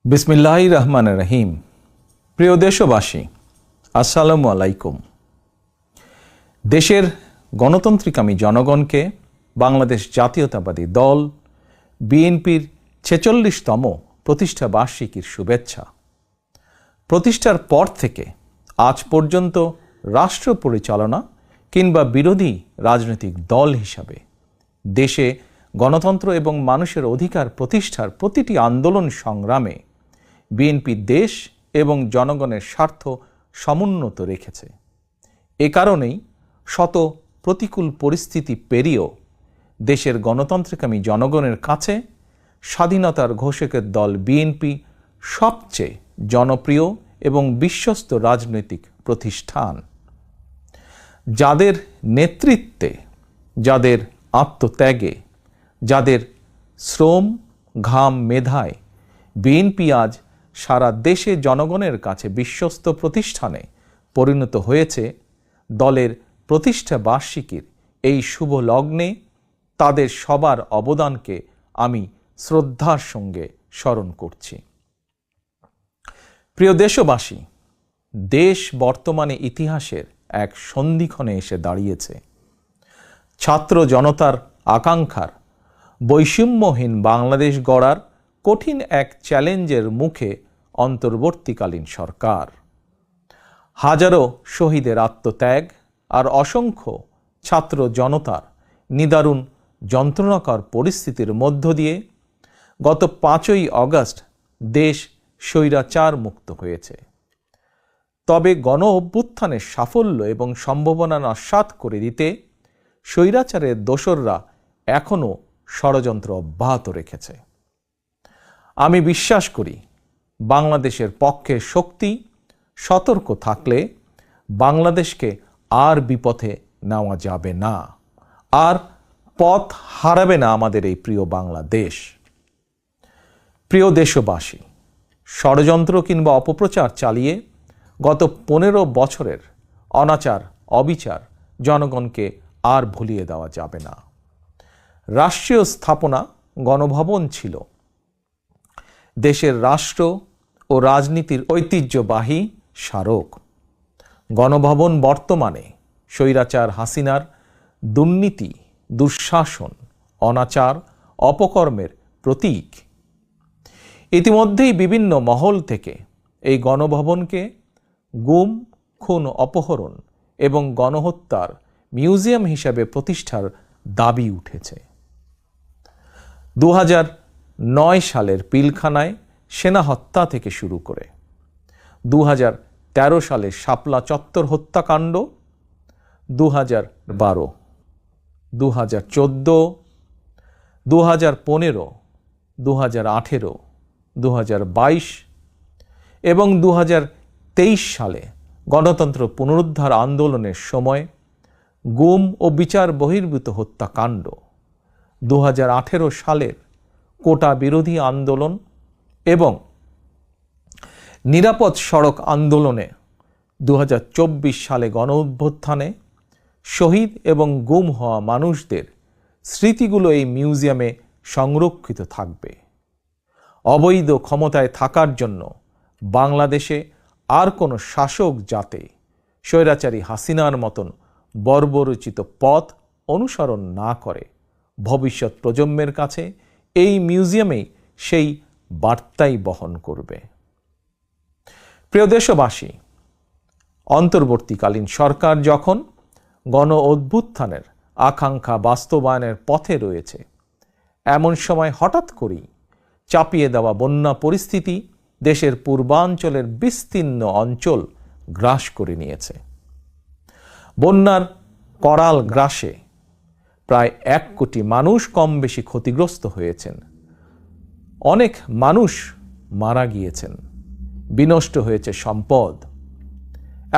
বিসমিল্লাহির রহমানির রহিম। প্রিয় দেশবাসী, আসসালামু আলাইকুম। দেশের গণতান্ত্রিকামী জনগণকে বাংলাদেশ জাতীয়তাবাদী দল বিএনপির ৪৬তম প্রতিষ্ঠা বার্ষিকীর শুভেচ্ছা। প্রতিষ্ঠার পর থেকে আজ পর্যন্ত রাষ্ট্র পরিচালনা কিংবা বিরোধী রাজনৈতিক দল হিসাবে দেশে গণতন্ত্র এবং মানুষের অধিকার প্রতিষ্ঠার প্রতিটি আন্দোলন সংগ্রামে বিএনপি দেশ এবং জনগণের স্বার্থ সমুন্নত রেখেছে। এ কারণেই শত প্রতিকূল পরিস্থিতি পেরিয়েও দেশের গণতান্ত্রিকামী জনগণের কাছে স্বাধীনতার ঘোষকের দল বিএনপি সবচেয়ে জনপ্রিয় এবং বিশ্বস্ত রাজনৈতিক প্রতিষ্ঠান। যাদের নেতৃত্বে, যাদের আত্মত্যাগে, যাদের শ্রম, ঘাম, মেধায় বিএনপি আজ সারা দেশে জনগণের কাছে বিশ্বস্ত প্রতিষ্ঠানে পরিণত হয়েছে, দলের প্রতিষ্ঠা বার্ষিকীর এই শুভ লগ্নে তাদের সবার অবদানকে আমি শ্রদ্ধার সঙ্গে স্মরণ করছি। প্রিয় দেশবাসী, দেশ বর্তমানে ইতিহাসের এক সন্ধিক্ষণে এসে দাঁড়িয়েছে। ছাত্র জনতার আকাঙ্ক্ষার বৈষম্যহীন বাংলাদেশ গড়ার কঠিন এক চ্যালেঞ্জের মুখে অন্তর্বর্তীকালীন সরকার। হাজারো শহীদের আত্মত্যাগ আর অসংখ্য ছাত্র জনতার নিদারুণ যন্ত্রণাকর পরিস্থিতির মধ্য দিয়ে গত ৫ই আগস্ট দেশ স্বৈরাচার মুক্ত হয়েছে। তবে গণ অভ্যুত্থানের সাফল্য এবং সম্ভাবনা নস্যাৎ করে দিতে স্বৈরাচারের দোসররা এখনও ষড়যন্ত্র অব্যাহত রেখেছে। আমি বিশ্বাস করি, বাংলাদেশের পক্ষে শক্তি সতর্ক থাকলে বাংলাদেশকে আর বিপথে নেওয়া যাবে না, আর পথ হারাবে না আমাদের এই প্রিয় বাংলাদেশ। প্রিয় দেশবাসী, ষড়যন্ত্র কিংবা অপপ্রচার চালিয়ে গত ১৫ বছরের অনাচার, অবিচার জনগণকে আর ভুলিয়ে দেওয়া যাবে না। রাষ্ট্রীয় স্থাপনা গণভবন ছিল দেশের রাষ্ট্র ও রাজনীতির ঐতিহ্যবাহী স্মারক। গণভবন বর্তমানে স্বৈরাচার হাসিনার দুর্নীতি, দুঃশাসন, অনাচার, অপকর্মের প্রতীক। ইতিমধ্যেই বিভিন্ন মহল থেকে এই গণভবনকে গুম, খুন, অপহরণ এবং গণহত্যার মিউজিয়াম হিসাবে প্রতিষ্ঠার দাবি উঠেছে। ২০০৯ সালের পিলখানায় সেনা হত্যা থেকে শুরু করে ২০১৩ সালে শাপলা চত্বর হত্যাকাণ্ড, ২০১২, ২০১৪, ২০১৫, ২০১৮, ২০২২ এবং ২০২৩ সালে গণতন্ত্র পুনরুদ্ধার আন্দোলনের সময় গুম ও বিচার বহির্ভূত হত্যাকাণ্ড, ২০১৮ সালের কোটা বিরোধী আন্দোলন এবং নিরাপদ সড়ক আন্দোলনে, ২০২৪ সালে গণ অভ্যুত্থানে শহীদ এবং গুম হওয়া মানুষদের স্মৃতিগুলো এই মিউজিয়ামে সংরক্ষিত থাকবে। অবৈধ ক্ষমতায় থাকার জন্য বাংলাদেশে আর কোনো শাসক যাতে স্বৈরাচারী হাসিনার মতন বর্বরচিত পথ অনুসরণ না করে, ভবিষ্যৎ প্রজন্মের কাছে এই মিউজিয়ামেই সেই বার্তাই বহন করবে। প্রিয় দেশবাসী, অন্তর্বর্তীকালীন সরকার যখন গণ অভ্যুত্থানের আকাঙ্ক্ষা বাস্তবায়নের পথে রয়েছে, এমন সময় হঠাৎ করেই চাপিয়ে দেওয়া বন্যা পরিস্থিতি দেশের পূর্বাঞ্চলের বিস্তীর্ণ অঞ্চল গ্রাস করে নিয়েছে। বন্যার করাল গ্রাসে প্রায় ১ কোটি মানুষ কম বেশি ক্ষতিগ্রস্ত হয়েছেন। অনেক মানুষ মারা গিয়েছেন, বিনষ্ট হয়েছে সম্পদ।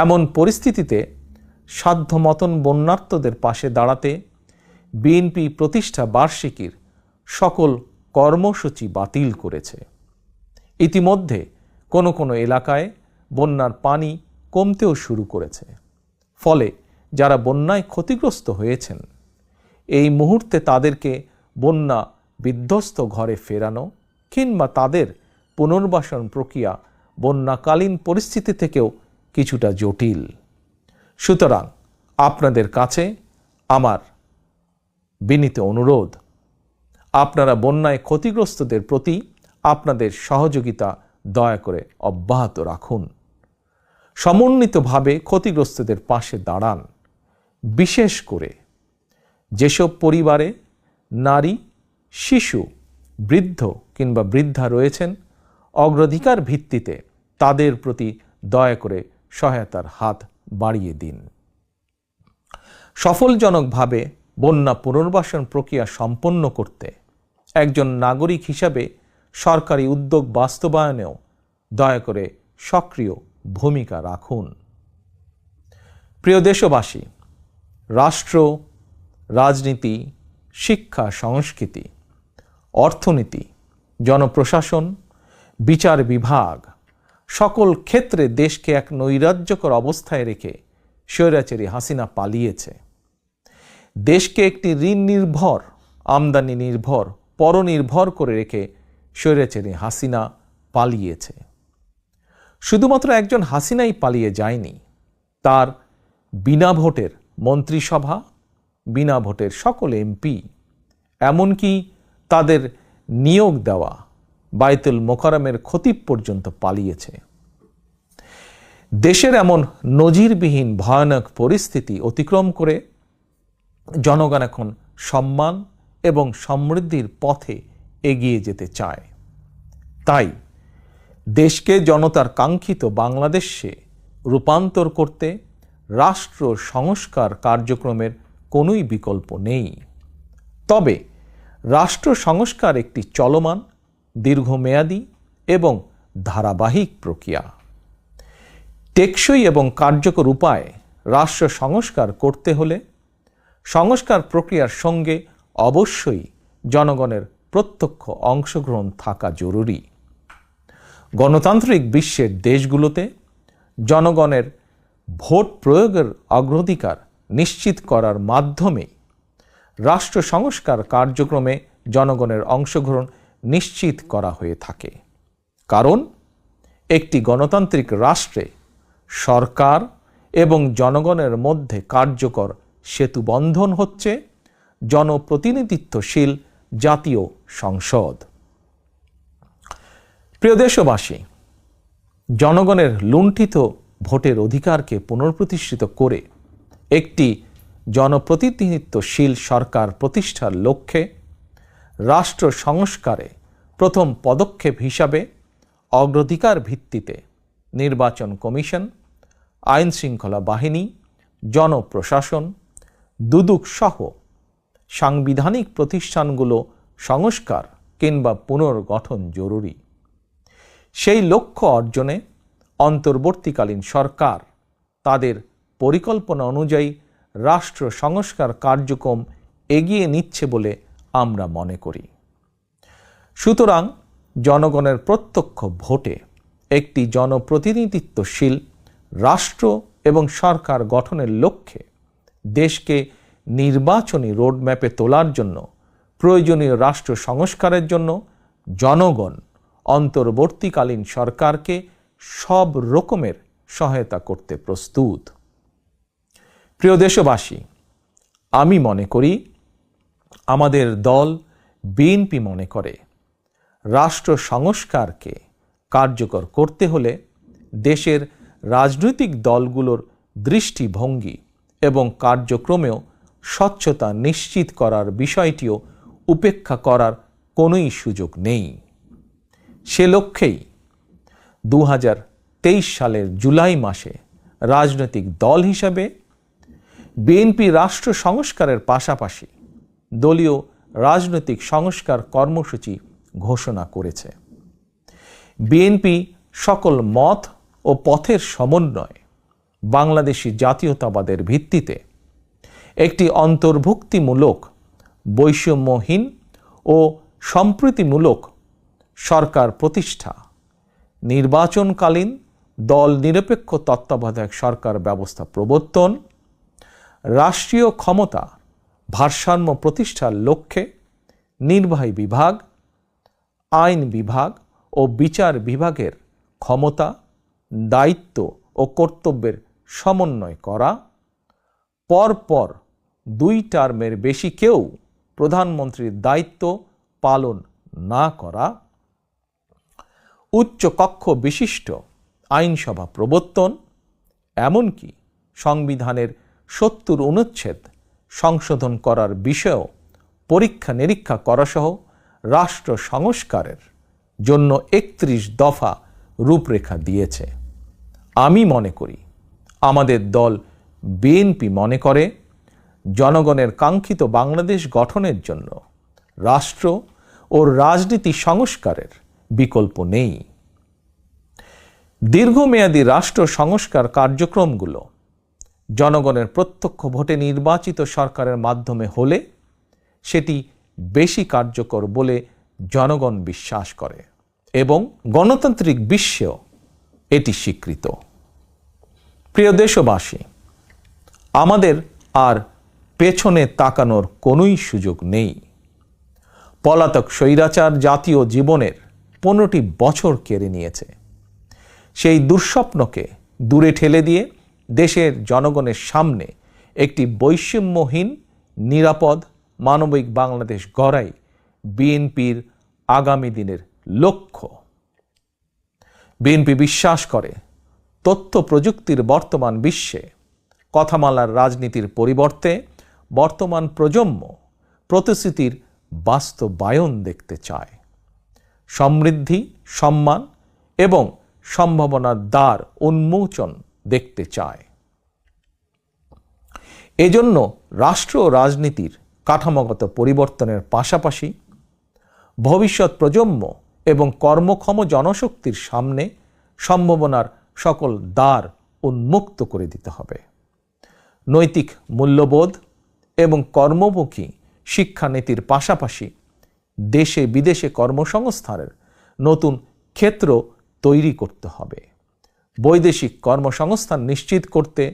এমন পরিস্থিতিতে সাধ্যমতন বন্যার্তদের পাশে দাঁড়াতে বিএনপি প্রতিষ্ঠা বার্ষিকীর সকল কর্মসূচি বাতিল করেছে। ইতিমধ্যে কোনো কোনো এলাকায় বন্যার পানি কমতেও শুরু করেছে। ফলে যারা বন্যায় ক্ষতিগ্রস্ত হয়েছেন, এই মুহূর্তে তাদেরকে বন্যা বিধ্বস্ত ঘরে ফেরানো কিংবা তাদের পুনর্বাসন প্রক্রিয়া বন্যাকালীন পরিস্থিতি থেকেও কিছুটা জটিল। সুতরাং আপনাদের কাছে আমার বিনীত অনুরোধ, আপনারা বন্যায় ক্ষতিগ্রস্তদের প্রতি আপনাদের সহযোগিতা দয়া করে অব্যাহত রাখুন। সমন্বিতভাবে ক্ষতিগ্রস্তদের পাশে দাঁড়ান। বিশেষ করে যেসব পরিবারে নারী, শিশু, বৃদ্ধ কিংবা বৃদ্ধা রয়েছেন, অগ্রাধিকার ভিত্তিতে তাদের প্রতি দয়া করে সহায়তার হাত বাড়িয়ে দিন। সফলজনকভাবে বন্যা পুনর্বাসন প্রক্রিয়া সম্পন্ন করতে একজন নাগরিক হিসাবে সরকারি উদ্যোগ বাস্তবায়নেও দয়া করে সক্রিয় ভূমিকা রাখুন। প্রিয় দেশবাসী, রাষ্ট্র, রাজনীতি, শিক্ষা, সংস্কৃতি, অর্থনীতি, জনপ্রশাসন, বিচার বিভাগ সকল ক্ষেত্রে দেশকে এক নৈরাজ্যকর অবস্থায় রেখে স্বৈরাচারী হাসিনা পালিয়েছে। দেশকে একটি ঋণ নির্ভর, আমদানি নির্ভর, পরনির্ভর করে রেখে স্বৈরাচারী হাসিনা পালিয়েছে। শুধুমাত্র একজন হাসিনাই পালিয়ে যায়নি, তার বিনা ভোটের মন্ত্রিসভা, বিনা ভোটের সকল এমপি, এমনকি তাদের নিয়োগ দেওয়া বায়তুল মোকাররমের খতিব পর্যন্ত পালিয়েছে। দেশের এমন নজিরবিহীন ভয়ানক পরিস্থিতি অতিক্রম করে জনগণ এখন সম্মান এবং সমৃদ্ধির পথে এগিয়ে যেতে চায়। তাই দেশকে জনতার কাঙ্ক্ষিত বাংলাদেশে রূপান্তর করতে রাষ্ট্র সংস্কার কার্যক্রমের কোনোই বিকল্প নেই। তবে রাষ্ট্র সংস্কার একটি চলমান, দীর্ঘমেয়াদী এবং ধারাবাহিক প্রক্রিয়া। টেকসই এবং কার্যকর উপায়ে রাষ্ট্র সংস্কার করতে হলে সংস্কার প্রক্রিয়ার সঙ্গে অবশ্যই জনগণের প্রত্যক্ষ অংশগ্রহণ থাকা জরুরি। গণতান্ত্রিক বিশ্বের দেশগুলোতে জনগণের ভোট প্রয়োগের অগ্রাধিকার নিশ্চিত করার মাধ্যমে রাষ্ট্র সংস্কার কার্যক্রমে জনগণের অংশগ্রহণ নিশ্চিত করা হয়ে থাকে। কারণ একটি গণতান্ত্রিক রাষ্ট্রে সরকার এবং জনগণের মধ্যে কার্যকর সেতুবন্ধন হচ্ছে জনপ্রতিনিধিত্বশীল জাতীয় সংসদ। প্রিয় দেশবাসী, জনগণের লুণ্ঠিত ভোটের অধিকারকে পুনঃপ্রতিষ্ঠিত করে একটি জনপ্রতিনিধিত্বশীল সরকার প্রতিষ্ঠার লক্ষ্যে রাষ্ট্র সংস্কারে প্রথম পদক্ষেপ হিসাবে অগ্রাধিকার ভিত্তিতে নির্বাচন কমিশন, আইন শৃঙ্খলা বাহিনী, জনপ্রশাসন, দুদক সহ সাংবিধানিক প্রতিষ্ঠানগুলো সংস্কার কিংবা পুনর্গঠন জরুরি। সেই লক্ষ্য অর্জনে অন্তর্বর্তীকালীন সরকার তাদের পরিকল্পনা অনুযায়ী রাষ্ট্র সংস্কার কার্যক্রম এগিয়ে নিচ্ছে বলে আমরা মনে করি। সুতরাং জনগণের প্রত্যক্ষ ভোটে একটি জনপ্রতিনিধিত্বশীল রাষ্ট্র এবং সরকার গঠনের লক্ষ্যে দেশকে নির্বাচনী রোডম্যাপে তোলার জন্য প্রয়োজনীয় রাষ্ট্র সংস্কারের জন্য জনগণ অন্তর্বর্তীকালীন সরকারকে সব রকমের সহায়তা করতে প্রস্তুত। প্রিয় দেশবাসী, আমি মনে করি, আমাদের দল বিএনপি মনে করে, রাষ্ট্র সংস্কারকে কার্যকর করতে হলে দেশের রাজনৈতিক দলগুলোর দৃষ্টিভঙ্গি এবং কার্যক্রমেও স্বচ্ছতা নিশ্চিত করার বিষয়টিও উপেক্ষা করার কোনোই সুযোগ নেই। সে লক্ষ্যেই 2023 সালের জুলাই মাসে রাজনৈতিক দল হিসাবে বিএনপি রাষ্ট্র সংস্কারের পাশাপাশি দলীয় রাজনৈতিক সংস্কার কর্মসূচি ঘোষণা করেছে। বিএনপি সকল মত ও পথের সমন্বয়ে বাংলাদেশি জাতীয়তাবাদের ভিত্তিতে একটি অন্তর্ভুক্তিমূলক, বৈষম্যহীন ও সম্প্রীতিমূলক সরকার প্রতিষ্ঠা, নির্বাচনকালীন দল নিরপেক্ষ তত্ত্বাবধায়ক সরকার ব্যবস্থা প্রবর্তন, রাষ্ট্রীয় ক্ষমতা ভারসাম্য প্রতিষ্ঠার লক্ষ্যে নির্বাহী বিভাগ, আইন বিভাগ ও বিচার বিভাগের ক্ষমতা, দায়িত্ব ও কর্তব্যের সমন্বয় করা, পরপর 2 টার্মের বেশি কেউ প্রধানমন্ত্রীর দায়িত্ব পালন না করা, উচ্চ কক্ষ বিশিষ্ট আইনসভা প্রবর্তন, এমনকি সংবিধানের 70 অনুচ্ছেদ সংশোধন করার বিষয়েও পরীক্ষা নিরীক্ষা করাসহ রাষ্ট্র সংস্কারের জন্য 31 দফা রূপরেখা দিয়েছে। আমি মনে করি, আমাদের দল বিএনপি মনে করে, জনগণের কাঙ্ক্ষিত বাংলাদেশ গঠনের জন্য রাষ্ট্র ও রাজনীতি সংস্কারের বিকল্প নেই। দীর্ঘমেয়াদী রাষ্ট্র সংস্কার কার্যক্রমগুলো জনগণের প্রত্যক্ষ ভোটে নির্বাচিত সরকারের মাধ্যমে হলে সেটি বেশি কার্যকর বলে জনগণ বিশ্বাস করে এবং গণতান্ত্রিক বিশ্বেও এটি স্বীকৃত। প্রিয় দেশবাসী, আমাদের আর পেছনে তাকানোর কোনোই সুযোগ নেই। পলাতক স্বৈরাচার জাতীয় জীবনের 15টি বছর কেড়ে নিয়েছে। সেই দুঃস্বপ্নকে দূরে ঠেলে দিয়ে দেশের জনগণের সামনে একটি বৈষম্যহীন, নিরাপদ, মানবিক বাংলাদেশ গড়াই বিএনপির আগামী দিনের লক্ষ্য। বিএনপি বিশ্বাস করে, তথ্য প্রযুক্তির বর্তমান বিশ্বে কথামালার রাজনীতির পরিবর্তে বর্তমান প্রজন্ম প্রতিশ্রুতির বাস্তবায়ন দেখতে চায়। সমৃদ্ধি, সম্মান এবং সম্ভাবনার দ্বার উন্মোচন দেখতে চায়। এজন্য রাষ্ট্র ও রাজনীতির কাঠামোগত পরিবর্তনের পাশাপাশি ভবিষ্যৎ প্রজন্ম এবং কর্মক্ষম জনশক্তির সামনে সম্ভাবনার সকল দ্বার উন্মুক্ত করে দিতে হবে। নৈতিক মূল্যবোধ এবং কর্মমুখী শিক্ষানীতির পাশাপাশি দেশে বিদেশে কর্মসংস্থানের নতুন ক্ষেত্র তৈরি করতে হবে। বৈদেশিক কর্মসংস্থান নিশ্চিত করতে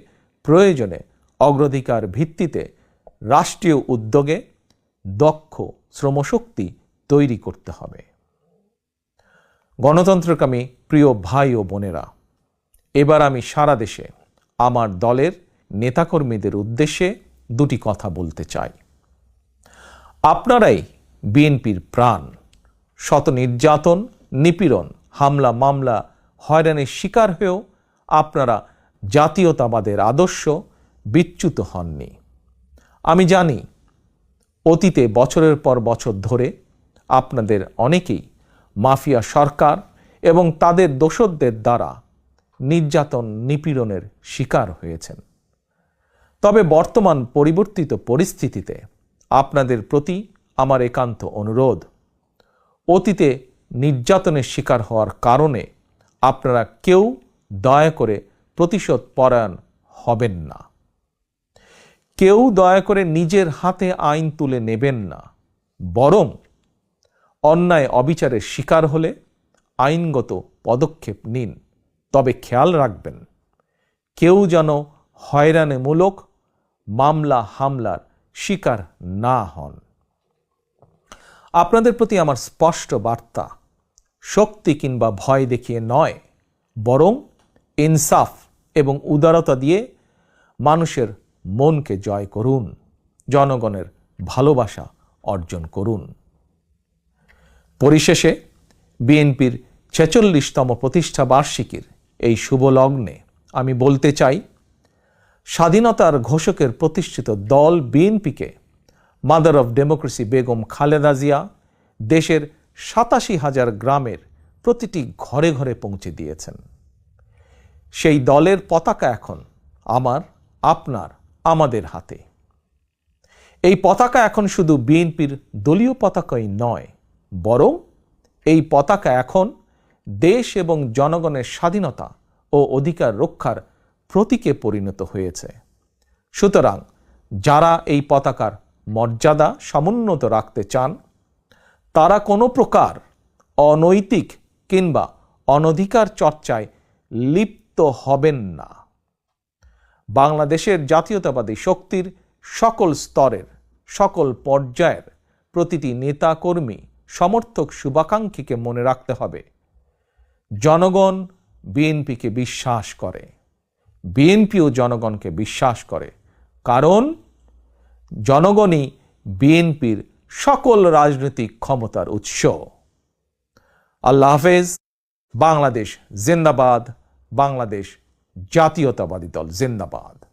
প্রয়োজনে অগ্রাধিকার ভিত্তিতে রাষ্ট্রীয় উদ্যোগে দক্ষ শ্রমশক্তি তৈরি করতে হবে। গণতন্ত্রকামী প্রিয় ভাই ও বোনেরা, এবার আমি সারা দেশে আমার দলের নেতাকর্মীদের উদ্দেশ্যে 2টি কথা বলতে চাই। আপনারাই বিএনপির প্রাণ। শত নির্যাতন, নিপীড়ন, হামলা, মামলা, হয়রানির শিকার হয়েও আপনারা জাতীয়তাবাদের আদর্শ বিচ্যুত হননি। আমি জানি, অতীতে বছরের পর বছর ধরে আপনাদের অনেকেই মাফিয়া সরকার এবং তাদের দোসরদের দ্বারা নির্যাতন, নিপীড়নের শিকার হয়েছেন। তবে বর্তমান পরিবর্তিত পরিস্থিতিতে আপনাদের প্রতি আমার একান্ত অনুরোধ, অতীতে নির্যাতনের শিকার হওয়ার কারণে আপনারা কেউ দয়া করে প্রতিশোধ পরায়ণ হবেন না। কেউ দয়া করে নিজের হাতে আইন তুলে নেবেন না। বরং অন্যায় অবিচারের শিকার হলে আইনগত পদক্ষেপ নিন। তবে খেয়াল রাখবেন, কেউ যেন হয়রানিমূলক মামলা হামলার শিকার না হন। আপনাদের প্রতি আমার স্পষ্ট বার্তা, শক্তি কিংবা ভয় দেখিয়ে নয়, বরং ইনসাফ এবং উদারতা দিয়ে মানুষের মনকে জয় করুন, জনগণের ভালোবাসা অর্জন করুন। পরিশেষে বিএনপির 46তম প্রতিষ্ঠা বার্ষিকীর এই শুভ লগ্নে আমি বলতে চাই, স্বাধীনতার ঘোষকের প্রতিষ্ঠিত দল বিএনপিকে mother of democracy Begum Khaleda Zia দেশের 87,000 গ্রামের প্রতিটি ঘরে ঘরে পৌঁছে দিয়েছেন। সেই দলের পতাকা এখন আমার, আপনার, আমাদের হাতে। এই পতাকা এখন শুধু বিএনপির দলীয় পতাকাই নয়, বরং এই পতাকা এখন দেশ এবং জনগণের স্বাধীনতা ও অধিকার রক্ষার প্রতীকে পরিণত হয়েছে। সুতরাং যারা এই পতাকার মর্যাদা সমুন্নত রাখতে চান, তারা কোনো প্রকার অনৈতিক কিংবা অনধিকার চর্চায় লিপ্ত হবেন না। বাংলাদেশের জাতীয়তাবাদী শক্তির সকল স্তরের, সকল পর্যায়ের প্রতিটি নেতা কর্মী, সমর্থক, শুভাকাঙ্ক্ষীকে মনে রাখতে হবে, জনগণ বিএনপিকে বিশ্বাস করে, বিএনপিও জনগণকে বিশ্বাস করে, কারণ জনগণই বিএনপির সকল রাজনৈতিক ক্ষমতার উৎস। আল্লাহ হাফেজ। বাংলাদেশ জিন্দাবাদ, বাংলাদেশ জাতীয়তাবাদী দল জিন্দাবাদ।